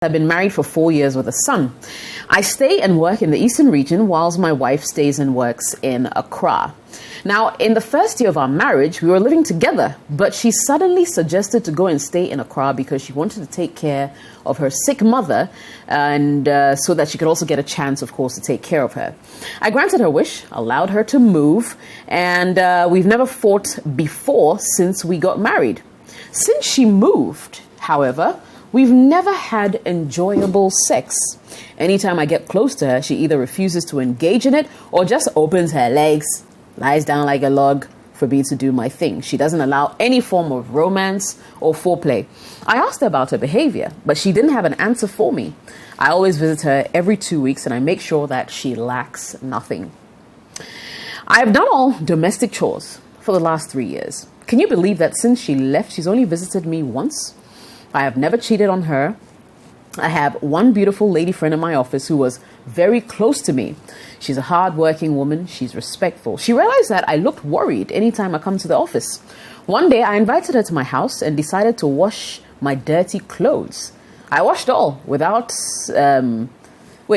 I've been married for 4 years with a son. I stay and work in the Eastern region whilst my wife stays and works in Accra. Now, in the first year of our marriage, we were living together, but she suddenly suggested to go and stay in Accra because she wanted to take care of her sick mother and so that she could also get a chance, of course, to take care of her. I granted her wish, allowed her to move, and we've never fought before since we got married. Since she moved, however, we've never had enjoyable sex. Anytime I get close to her, she either refuses to engage in it or just opens her legs, lies down like a log for me to do my thing. She doesn't allow any form of romance or foreplay. I asked her about her behavior, but she didn't have an answer for me. I always visit her every 2 weeks and I make sure that she lacks nothing. I've done all domestic chores for the last 3 years. Can you believe that since she left, she's only visited me once? I have never cheated on her. I have one beautiful lady friend in my office who was very close to me. She's a hard-working woman. She's respectful. She realized that I looked worried anytime I come to the office. One day, I invited her to my house and decided to wash my dirty clothes. I washed all without...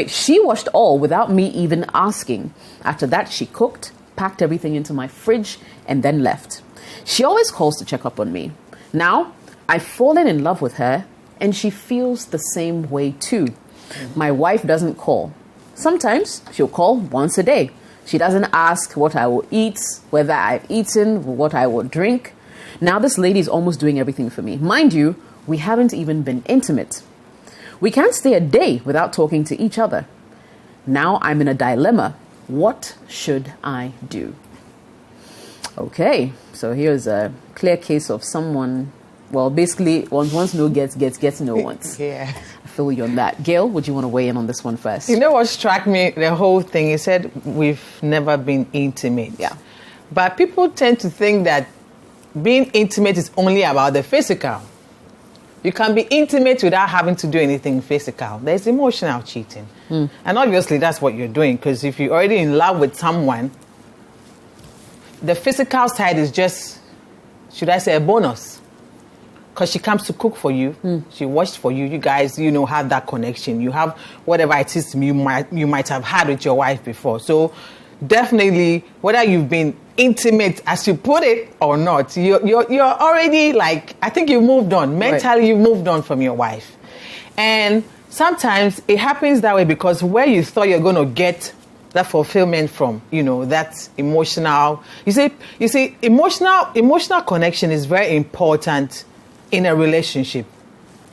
She washed all without me even asking. After that, she cooked, packed everything into my fridge, and then left. She always calls to check up on me. Now, I've fallen in love with her, and she feels the same way too. My wife doesn't call. Sometimes she'll call once a day. She doesn't ask what I will eat, whether I've eaten, what I will drink. Now this lady is almost doing everything for me. Mind you, we haven't even been intimate. We can't stay a day without talking to each other. Now I'm in a dilemma. What should I do? Okay, so here's a clear case of someone... Well, basically, once no gets no once. Yeah. I feel you on that. Gail, would you want to weigh in on this one first? You know what struck me? The whole thing, he said, we've never been intimate. Yeah. But people tend to think that being intimate is only about the physical. You can be intimate without having to do anything physical. There's emotional cheating. And obviously, that's what you're doing. Because if you're already in love with someone, the physical side is just, should I say, a bonus. Because she comes to cook for you, she washed for you. You guys, have that connection. You have whatever it is you might have had with your wife before. So definitely, whether you've been intimate, as you put it, or not, you're already I think you've moved on. Mentally, right. You've moved on from your wife. And sometimes it happens that way because where you thought you're going to get that fulfillment from, that emotional. You see, emotional connection is very important in a relationship.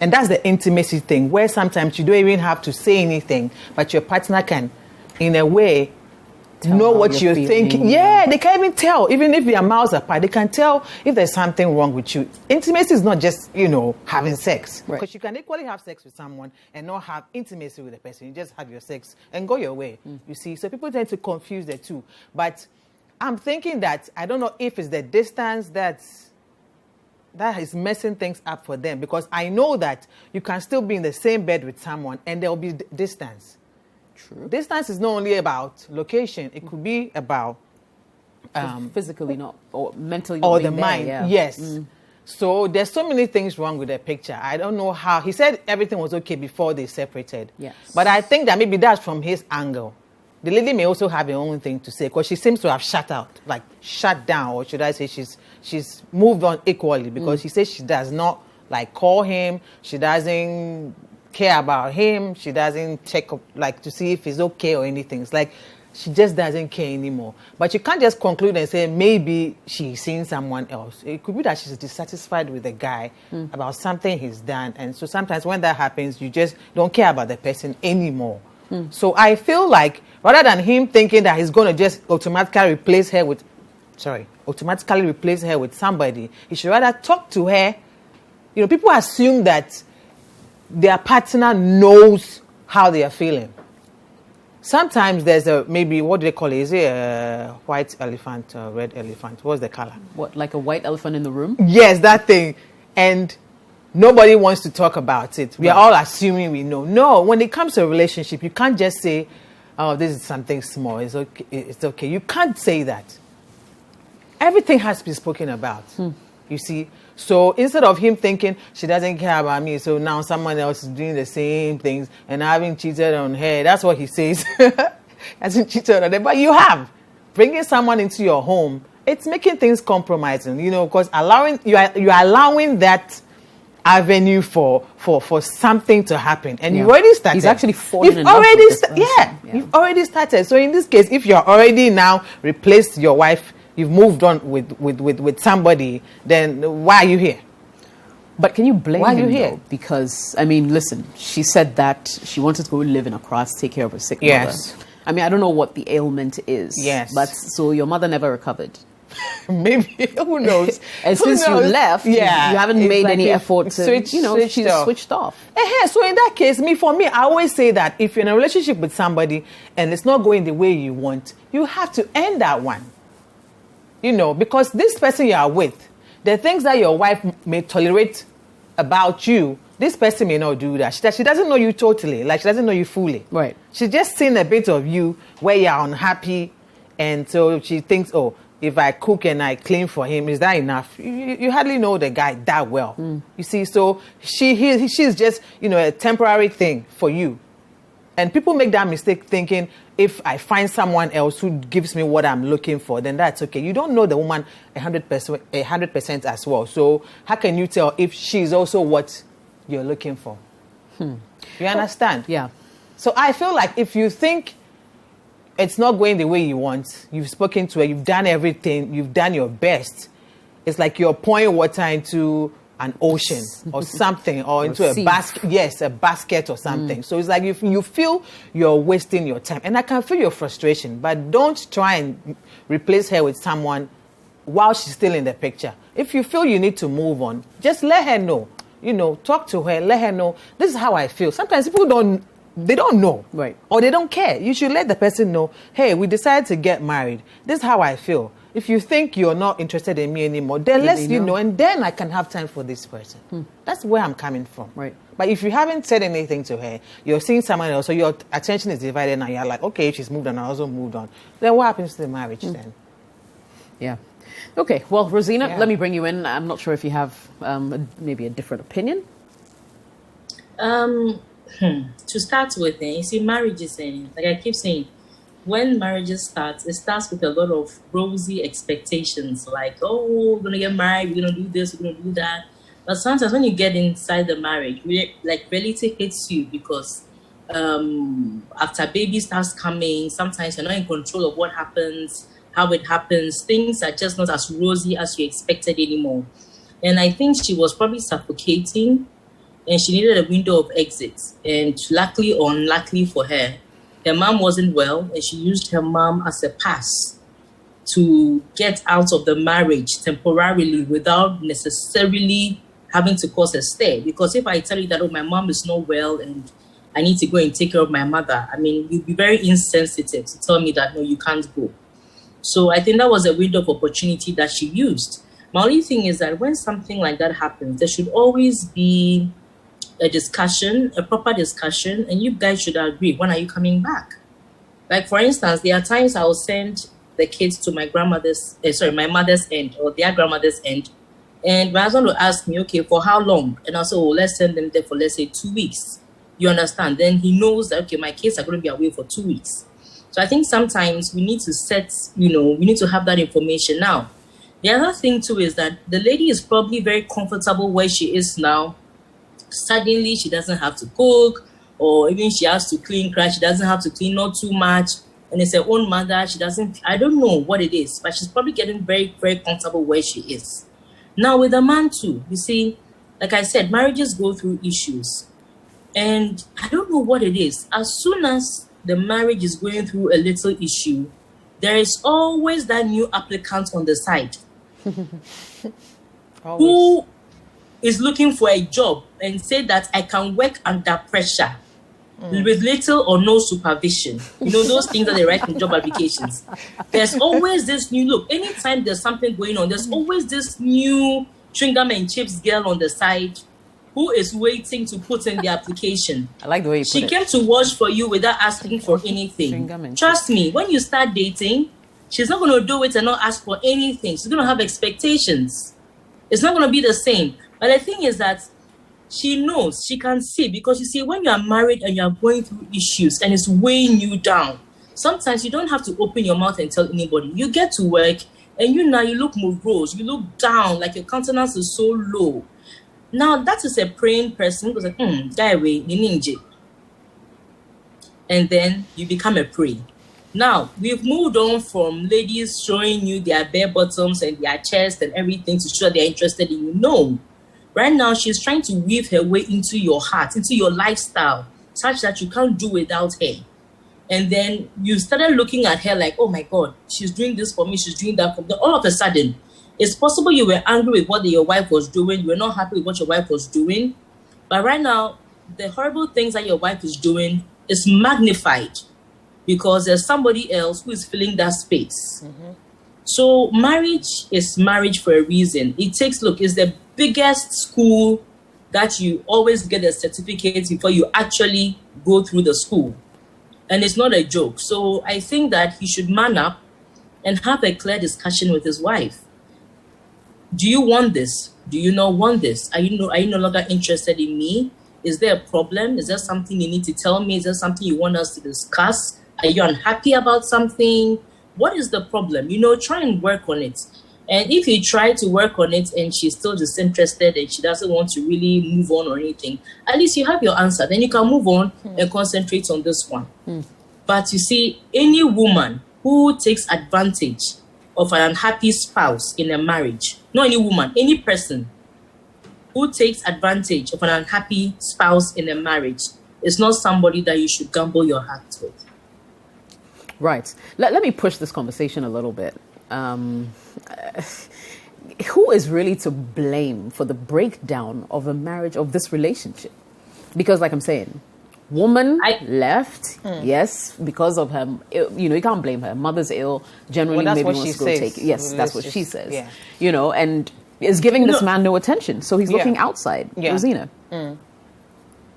And that's the intimacy thing, where sometimes you don't even have to say anything, but your partner can, in a way, know what you're thinking. Yeah, they can even tell, even if they are miles apart, they can tell if there's something wrong with you. Intimacy is not just, having sex. Right. Because you can equally have sex with someone and not have intimacy with a person. You just have your sex and go your way, you see. So people tend to confuse the two. But I'm thinking that, I don't know if it's the distance that is messing things up for them, because I know that you can still be in the same bed with someone and there will be distance. True. Distance is not only about location, it could be about physically, not or mentally, or the there, mind. yeah. Yes. So there's so many things wrong with the picture. I don't know how. He said everything was okay before they separated. Yes. But I think that maybe that's from his angle. The lady may also have her own thing to say, because she seems to have shut down, or should I say she's moved on equally, because she says she does not call him, she doesn't care about him, she doesn't check up to see if he's okay or anything. It's she just doesn't care anymore. But you can't just conclude and say maybe she's seeing someone else. It could be that she's dissatisfied with the guy about something he's done, and so sometimes when that happens, you just don't care about the person anymore. So I feel like rather than him thinking that he's going to just automatically replace her with somebody, he should rather talk to her. People assume that their partner knows how they are feeling. Sometimes there's maybe, what do they call it? Is it a white elephant or red elephant? What's the color? What, like a white elephant in the room? Yes, that thing. And nobody wants to talk about it. We are all assuming we know. No, when it comes to a relationship, you can't just say, oh, this is something small. It's okay. It's okay. You can't say that. Everything has to be spoken about. You see. So instead of him thinking she doesn't care about me, so now someone else is doing the same things and I haven't cheated on her. That's what he says. Hasn't cheated on her, but you have. Bringing someone into your home, it's making things compromising, because you are allowing that avenue for something to happen, and you've already started. He's actually falling in love with this person. You've already started. So in this case, if you're already now replaced your wife, you've moved on with somebody, then why are you here? But can you blame Why are you him here? though? Because listen, she said that she wanted to go live in Accra to take care of her sick Yes. mother. I don't know what the ailment is. Yes. But so your mother never recovered. Maybe, who knows? And Who since you knows? left, you haven't made any effort to, she's switched off. So in that case, for me, I always say that if you're in a relationship with somebody and it's not going the way you want, you have to end that one. Because this person you are with, the things that your wife may tolerate about you, this person may not do that. She doesn't know you totally, like she doesn't know you fully. Right. She's just seen a bit of you where you're unhappy, and so she thinks, oh, if I cook and I clean for him, is that enough? You hardly know the guy that well. You see, so she's just, a temporary thing for you. And people make that mistake thinking, if I find someone else who gives me what I'm looking for, then that's okay. You don't know the woman 100% as well. So how can you tell if she's also what you're looking for? You understand? Yeah. So I feel like if you think it's not going the way you want, you've spoken to her, you've done everything, you've done your best, it's like you're pouring water into an ocean or something, or into a basket. Yes, a basket or something. So it's like you feel you're wasting your time. And I can feel your frustration, but don't try and replace her with someone while she's still in the picture. If you feel you need to move on, just let her know. Talk to her, let her know, this is how I feel. Sometimes people don't know. Right. Or they don't care. You should let the person know, hey, we decided to get married. This is how I feel. If you think you're not interested in me anymore, then let you know, and then I can have time for this person. That's where I'm coming from. Right. But if you haven't said anything to her, you're seeing someone else, so your attention is divided, and you're like, okay, she's moved on, I also moved on. Then what happens to the marriage then? Yeah. Okay. Well, Rosina, Yeah. let me bring you in. I'm not sure if you have maybe a different opinion. To start with, you see, marriages, like I keep saying, when marriages start, it starts with a lot of rosy expectations, like, oh, we're going to get married, we're going to do this, we're going to do that. But sometimes when you get inside the marriage, reality hits you, because after baby starts coming, sometimes you're not in control of what happens, how it happens. Things are just not as rosy as you expected anymore. And I think she was probably suffocating, and she needed a window of exit. And luckily or unluckily for her mom wasn't well, and she used her mom as a pass to get out of the marriage temporarily without necessarily having to cause a stir. Because if I tell you that, oh, my mom is not well and I need to go and take care of my mother, you'd be very insensitive to tell me that, no, you can't go. So I think that was a window of opportunity that she used. My only thing is that when something like that happens, there should always be a discussion, a proper discussion, and you guys should agree, when are you coming back? Like, for instance, there are times I will send the kids to my mother's end, or their grandmother's end, and my husband will ask me, okay, for how long? And I'll say, oh, let's send them there for, let's say, 2 weeks. You understand? Then he knows that, okay, my kids are going to be away for 2 weeks. So I think sometimes we need to we need to have that information now. The other thing too is that the lady is probably very comfortable where she is now. Suddenly she doesn't have to cook, or even she has to clean, she doesn't have to clean, not too much. And it's her own mother. I don't know what it is, but she's probably getting very, very comfortable where she is. Now with a man too, you see, like I said, marriages go through issues. And I don't know what it is. As soon as the marriage is going through a little issue, there is always that new applicant on the side who is looking for a job and say that I can work under pressure with little or no supervision. Those things that they write in job applications. There's always this new look. Anytime there's something going on, there's always this new chewing-gum and chips girl on the side who is waiting to put in the application. I like the way you put it. She came to watch for you without asking for anything. Trust me, when you start dating, she's not going to do it and not ask for anything. She's going to have expectations. It's not going to be the same. But the thing is that she knows, she can see, because you see, when you are married and you are going through issues and it's weighing you down, sometimes you don't have to open your mouth and tell anybody. You get to work and you look morose, you look down, like your countenance is so low. Now that is a praying person who goes like, die away, and then you become a prey. Now we've moved on from ladies showing you their bare bottoms and their chest and everything to show they're interested in you. No. Right now, she's trying to weave her way into your heart, into your lifestyle, such that you can't do without her. And then you started looking at her like, oh my God, she's doing this for me, she's doing that for me. All of a sudden, it's possible you were angry with what your wife was doing, you were not happy with what your wife was doing. But right now, the horrible things that your wife is doing is magnified because there's somebody else who is filling that space. Mm-hmm. So marriage is marriage for a reason. It's the biggest school that you always get a certificate before you actually go through the school. And it's not a joke. So I think that he should man up and have a clear discussion with his wife. Do you want this? Do you not want this? Are you no longer interested in me? Is there a problem? Is there something you need to tell me? Is there something you want us to discuss? Are you unhappy about something? What is the problem? Try and work on it. And if you try to work on it and she's still disinterested and she doesn't want to really move on or anything, at least you have your answer. Then you can move on and concentrate on this one. But you see, any woman who takes advantage of an unhappy spouse in a marriage, not any woman, any person who takes advantage of an unhappy spouse in a marriage is not somebody that you should gamble your heart with. Right. Let me push this conversation a little bit. Who is really to blame for the breakdown of a marriage, of this relationship? Because like I'm saying, woman left, yes, because of her, you can't blame her. Mother's ill, generally maybe wants to go take it. Yes, that's what she says. Yeah. And is giving this man no attention. So he's looking outside. Yeah. Rosina.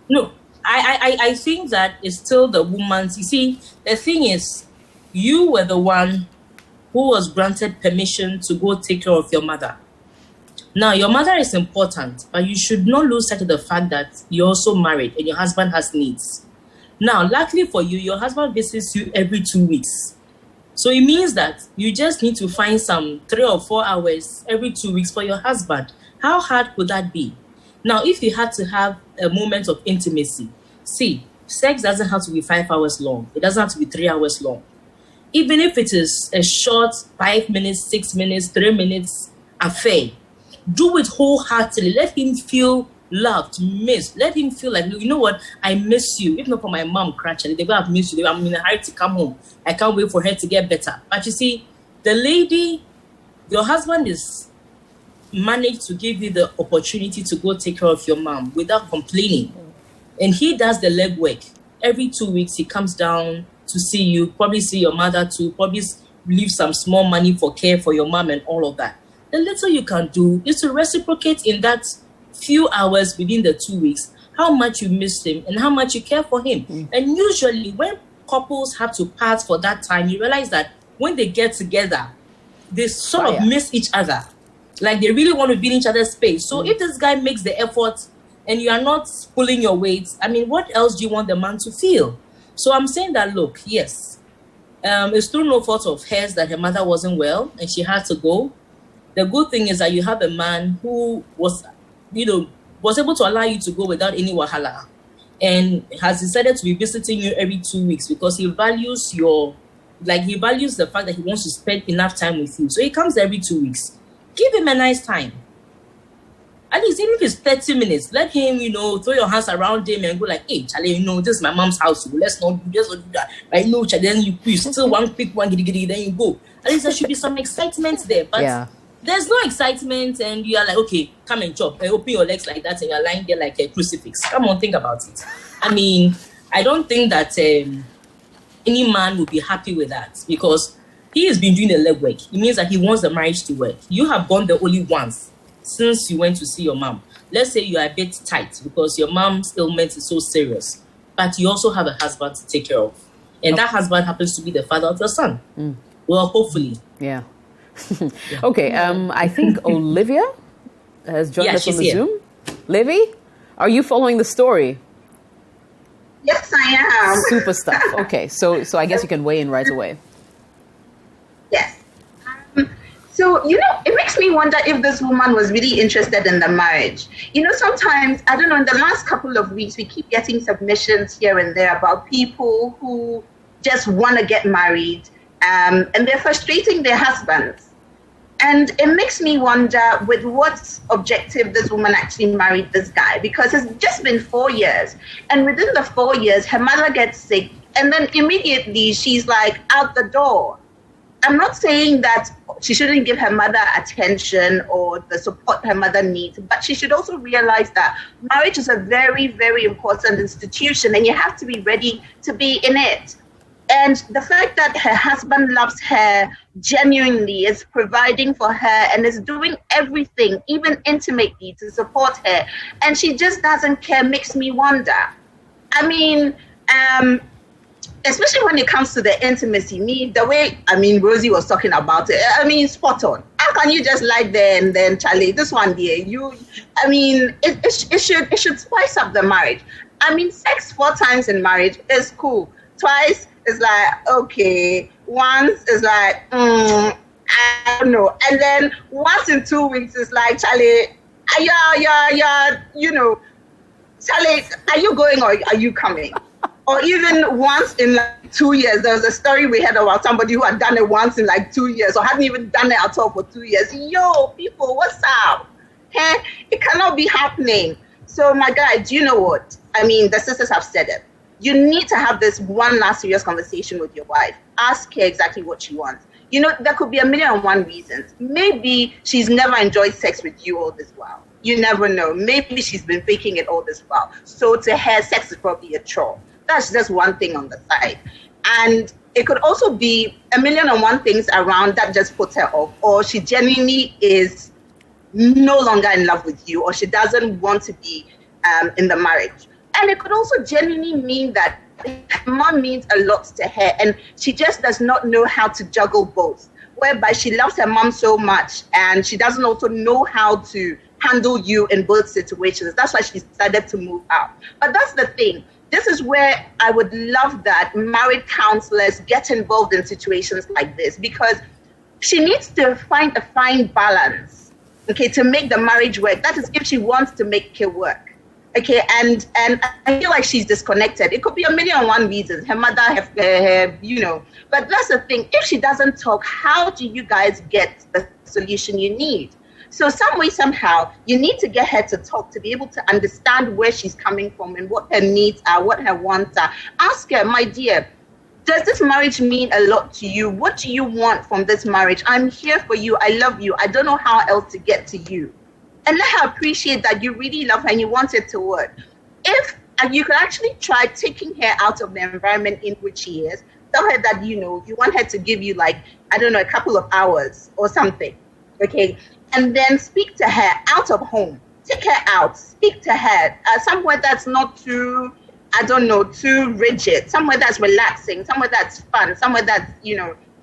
No, I think that it's still the woman's. You see, the thing is, you were the one who was granted permission to go take care of your mother. Now, your mother is important, but you should not lose sight of the fact that you're also married and your husband has needs. Now, luckily for you, your husband visits you every 2 weeks. So it means that you just need to find some 3 or 4 hours every 2 weeks for your husband. How hard could that be? Now, if you had to have a moment of intimacy, see, sex doesn't have to be 5 hours long. It doesn't have to be 3 hours long. Even if it is a short 5 minutes, 6 minutes, 3 minutes affair, do it wholeheartedly. Let him feel loved, missed. Let him feel like, you know what, I miss you. If not for my mom, crashing, they're going to miss you. I'm in a hurry to come home. I can't wait for her to get better. But you see, the lady, your husband is managed to give you the opportunity to go take care of your mom without complaining. And he does the legwork. Every 2 weeks, he comes down to see you, probably see your mother too, probably leave some small money for care for your mom and all of that. The little you can do is to reciprocate in that few hours within the 2 weeks how much you miss him and how much you care for him. And usually when couples have to part for that time, you realize that when they get together, they sort of miss each other. Like they really want to be in each other's space. So if this guy makes the effort and you are not pulling your weight, I mean, what else do you want the man to feel? So I'm saying that, look, yes, it's through no fault of hers that her mother wasn't well and she had to go. The good thing is that you have a man who was able to allow you to go without any wahala and has decided to be visiting you every 2 weeks because he values the fact that he wants to spend enough time with you. So he comes every 2 weeks. Give him a nice time. At least even if it's 30 minutes, let him, throw your hands around him and go like, hey, Charlie, this is my mom's house. Let's not do that. Right? No, Charlie, then you still one quick one, then you go. At least there should be some excitement there. But there's no excitement and you are like, okay, come and chop. And open your legs like that and you're lying there like a crucifix. Come on, think about it. I mean, I don't think that any man would be happy with that because he has been doing the legwork. It means that he wants the marriage to work. You have gone there only once since you went to see your mom. Let's say you are a bit tight because your mom's ailment is so serious, but you also have a husband to take care of. And that husband happens to be the father of your son. Well, hopefully. Yeah. Okay, I think Olivia has joined Yeah, us on she's the here. Zoom. Livy, are you following the story? Yes, I am. Super stuff. Okay, so I guess you can weigh in right away. Yes. So, it makes me wonder if this woman was really interested in the marriage. Sometimes, I don't know, in the last couple of weeks, we keep getting submissions here and there about people who just want to get married, and they're frustrating their husbands. And it makes me wonder with what objective this woman actually married this guy, because it's just been 4 years. And within the 4 years, her mother gets sick, and then immediately she's like out the door. I'm not saying that she shouldn't give her mother attention or the support her mother needs, but she should also realize that marriage is a very, very important institution, and you have to be ready to be in it. And the fact that her husband loves her genuinely, is providing for her, and is doing everything, even intimately, to support her, and she just doesn't care, makes me wonder. I mean, especially when it comes to the intimacy, the way, Rosie was talking about it, spot on. How can you just lie there and then, Charlie, this one there, it should spice up the marriage. Sex 4 times in marriage is cool. Twice is like, okay. Once is like, I don't know. And then once in 2 weeks is like, Charlie, Charlie, are you going or are you coming? Or even once in like 2 years, there was a story we heard about somebody who had done it once in like 2 years, or hadn't even done it at all for 2 years. Yo, people, what's up? It cannot be happening. So my guy, do you know what? The sisters have said it. You need to have this one last serious conversation with your wife. Ask her exactly what she wants. There could be 1,000,001 reasons. Maybe she's never enjoyed sex with you all this while. You never know. Maybe she's been faking it all this while. So to her, sex is probably a chore. That's just one thing on the side. And it could also be 1,000,001 things around that just puts her off. Or she genuinely is no longer in love with you, or she doesn't want to be in the marriage. And it could also genuinely mean that mom means a lot to her, and she just does not know how to juggle both, whereby she loves her mom so much, and she doesn't also know how to handle you in both situations. That's why she decided to move out. But that's the thing. This is where I would love that married counselors get involved in situations like this, because she needs to find a fine balance, okay, to make the marriage work. That is if she wants to make it work. Okay, and I feel like she's disconnected. It could be 1,000,001 reasons. Her mother, But that's the thing. If she doesn't talk, how do you guys get the solution you need? So some way, somehow, you need to get her to talk, to be able to understand where she's coming from and what her needs are, what her wants are. Ask her, my dear, does this marriage mean a lot to you? What do you want from this marriage? I'm here for you. I love you. I don't know how else to get to you. And let her appreciate that you really love her and you want it to work. If you could actually try taking her out of the environment in which she is, tell her that, you want her to give you a couple of hours or something, okay? And then speak to her out of home. Take her out, speak to her somewhere that's not too, too rigid, somewhere that's relaxing, somewhere that's fun, somewhere that's,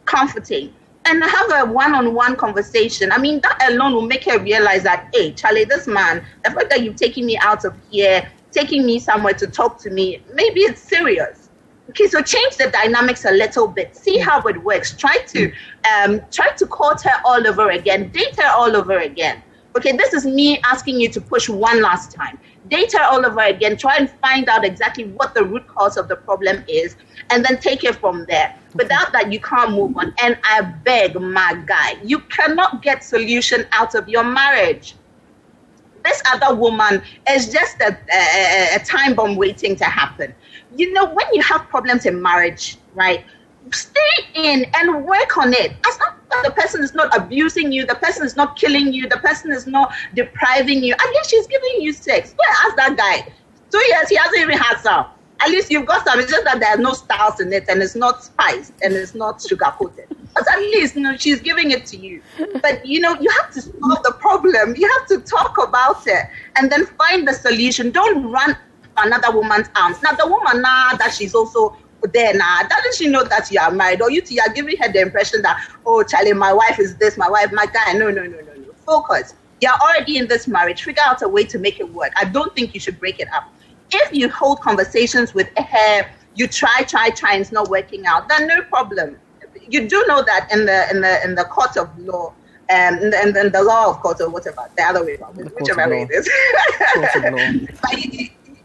comforting. And have a one-on-one conversation. That alone will make her realize that, hey, Charlie, this man, the fact that you've taken me out of here, taking me somewhere to talk to me, maybe it's serious. Okay, so change the dynamics a little bit. See how it works. Try to court her all over again. Date her all over again. Okay, this is me asking you to push one last time. Date her all over again. Try and find out exactly what the root cause of the problem is, and then take it from there. Without that, you can't move on. And I beg, my guy, you cannot get solution out of your marriage. This other woman is just a time bomb waiting to happen. When you have problems in marriage, right, stay in and work on it. As long as the person is not abusing you, the person is not killing you, the person is not depriving you, at least she's giving you sex. Go and ask that guy. 2 years, he hasn't even had some. At least you've got some. It's just that there's no stars in it, and it's not spiced, and it's not sugar-coated. But at least, she's giving it to you. But, you have to solve the problem. You have to talk about it and then find the solution. Don't run another woman's arms. Now, the woman, that she's also there now, doesn't she know that you are married? Or you are giving her the impression that, oh, Charlie, my wife is this, my wife, my guy. No. Focus. You're already in this marriage. Figure out a way to make it work. I don't think you should break it up. If you hold conversations with her, you try, and it's not working out, then no problem. You do know that in the court of law, and the law of court, or whatever, the other way around, whichever way it is. But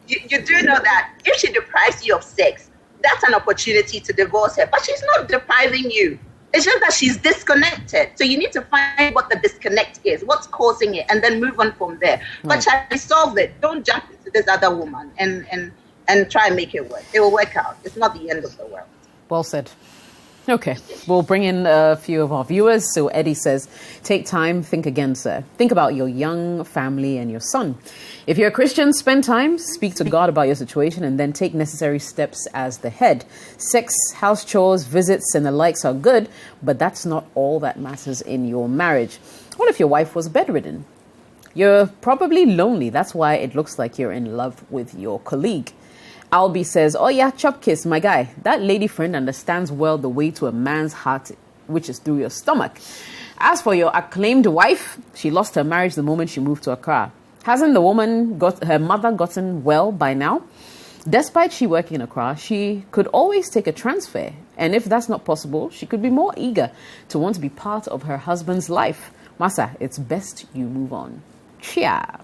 you do know that if she deprives you of sex, that's an opportunity to divorce her. But she's not depriving you. It's just that she's disconnected. So you need to find what the disconnect is, what's causing it, and then move on from there. But try to solve it. Don't jump into this other woman and try and make it work. It will work out. It's not the end of the world. Well said. Okay, we'll bring in a few of our viewers. So Eddie says, take time, think again, sir. Think about your young family and your son. If you're a Christian, spend time, speak to God about your situation, and then take necessary steps as the head. Sex, house chores, visits, and the likes are good, but that's not all that matters in your marriage. What if your wife was bedridden? You're probably lonely. That's why it looks like you're in love with your colleague. Albie says, oh yeah, chop kiss, my guy. That lady friend understands well the way to a man's heart, which is through your stomach. As for your acclaimed wife, she lost her marriage the moment she moved to Accra. Hasn't the woman her mother gotten well by now? Despite she working in Accra, she could always take a transfer. And if that's not possible, she could be more eager to want to be part of her husband's life. Masa, it's best you move on. Chia.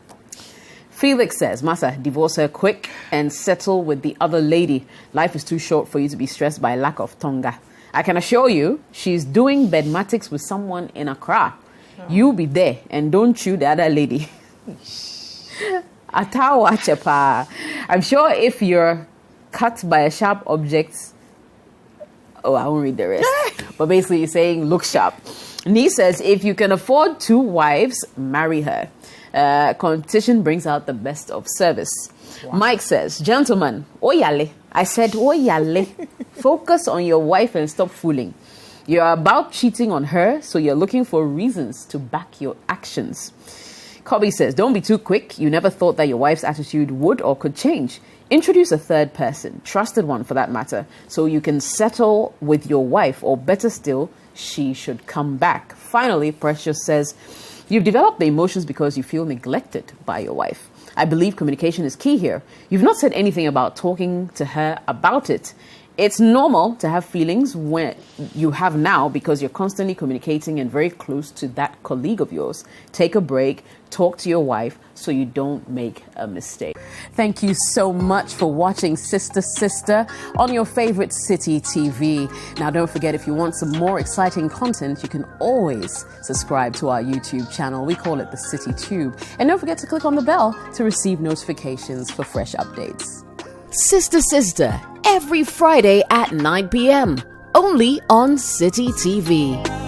Felix says, Masa, divorce her quick and settle with the other lady. Life is too short for you to be stressed by lack of tonga. I can assure you, she's doing bedmatics with someone in Accra. You be there and don't chew the other lady. Atawa chepa. I'm sure if you're cut by a sharp object, I won't read the rest. But basically, you're saying look sharp. Nee says, if you can afford 2 wives, marry her. Competition brings out the best of service. Wow. Mike says, gentlemen, oyale. I said, oyale. Focus on your wife and stop fooling. You're about cheating on her, so you're looking for reasons to back your actions. Cobby says, don't be too quick. You never thought that your wife's attitude would or could change. Introduce a third person, trusted one for that matter, so you can settle with your wife, or better still, she should come back. Finally, Precious says, you've developed the emotions because you feel neglected by your wife. I believe communication is key here. You've not said anything about talking to her about it. It's normal to have feelings when you have now because you're constantly communicating and very close to that colleague of yours. Take a break, talk to your wife so you don't make a mistake. Thank you so much for watching Sister Sister on your favorite City TV. Now, don't forget, if you want some more exciting content, you can always subscribe to our YouTube channel. We call it the City Tube. And don't forget to click on the bell to receive notifications for fresh updates. Sister Sister, every Friday at 9 p.m. only on City TV.